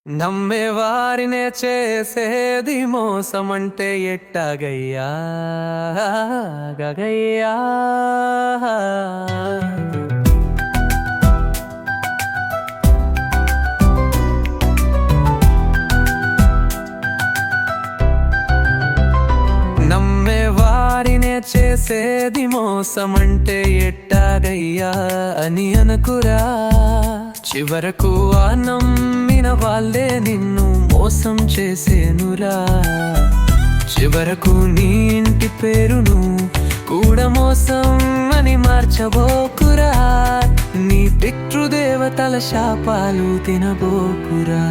నమ్మే వారినే చేసేది మోసమంటే ఎట్టాగయ్యా గగయ్యా. నమ్మే వారినే చేసేది మోసమంటే ఎట్టాగయ్యా అని అనుకురా. చివరకు ఆ నమ్మిన వాళ్ళే నిన్ను మోసం చేసేనురా. చివరకు నీ ఇంటి పేరును కూడా మోసం అని మార్చబోకురా. నీ పితృదేవతల శాపాలు తినబోకురా.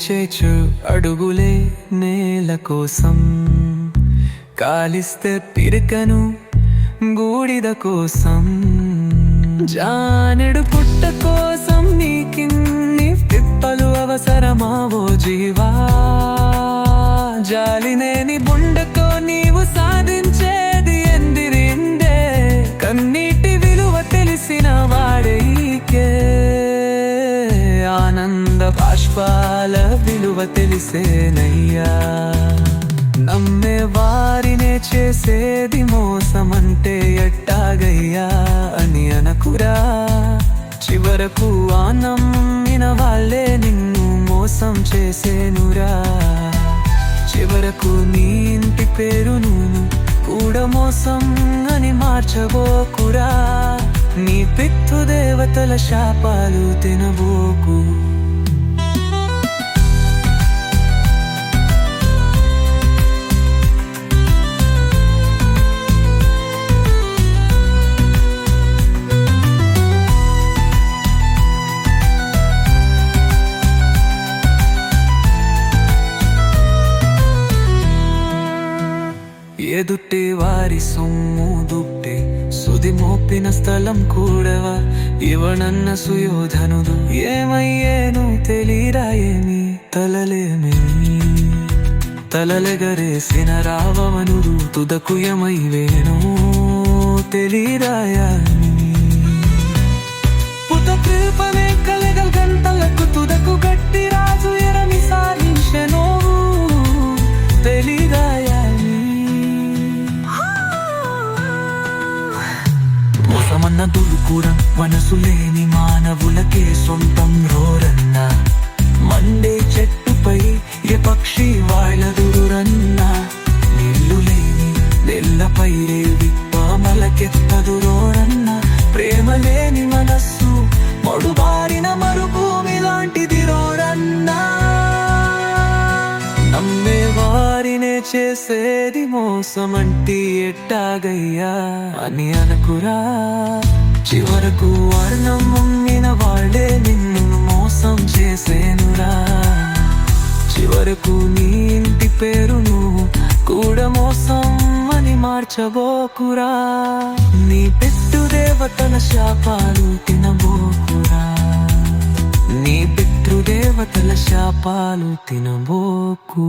చేచు అడుగులే నేల కోసం, కాలిస్తే పిరకను గూడిద కోసం, జానెడు పుట్ట కోసం నీకిన్ని తిప్పలు అవసరమావో జీవా. జాలినేని బుండకో నీవు సాధించేది ఎందిరిందే. కన్నీటి విలువ తెలిసిన వాడైకే ఆనంద బాష్పాల విలువ తెలిసేనయ్యా. నమ్మే వారినే చేసేది మోసమంటే ఎట్టాగయ్యా అని అనకురా. చివరకు ఆ నమ్మిన వాళ్ళే నిన్ను మోసం చేసేనురా. చివరకు నీ ఇంటి పేరును కూడా మోసం అని మార్చబోకురా. నీ పితృదేవతల శాపాలు తినబోకు. ఎదుటే వారి సొమ్ము దుట్టే సుది మోపిన స్థలం కూడవా. ఇవనన్న సుయోధనుడు ఏమయ్యేను తెలియరా. ఏమి తలలేమి తలలెగరేసిన రావణుడు తుదకు ఏమైవేనో తెలియరాయా. పుత కృపనే కలగల్ గంటలకు తుదకు గట్టి రాజు ఎరమి సాధించెనో తెలియరాయా. మోసమన్న దుర్గుర మనసు లేని మానవులకే సొంతం రోరన్నా. మండే చెట్టుపై ఏ పక్షి వాళ్లదురన్నా. నీళ్లు లేని నెల్లపై రేవి పామలకెత్తదు రోరన్నా. ప్రేమ లేని మనస్సు మడుబారిన మరుభూమి లాంటిది రోరన్నా. నమ్మే వారినే చేసేది మోసమంటే ఎట్టాగయ్యా అని అనుకురా. చివరకు వర్ణం నమ్మిన వాళ్ళే నిన్ను మోసం చేసేనురా. చివరకు నీ ఇంటి పేరును కూడా మోసం అని మార్చబోకురా. నీ పితృదేవతల శాపాలు తినబోకురా. నీ పితృదేవతల శాపాలు తినబోకు.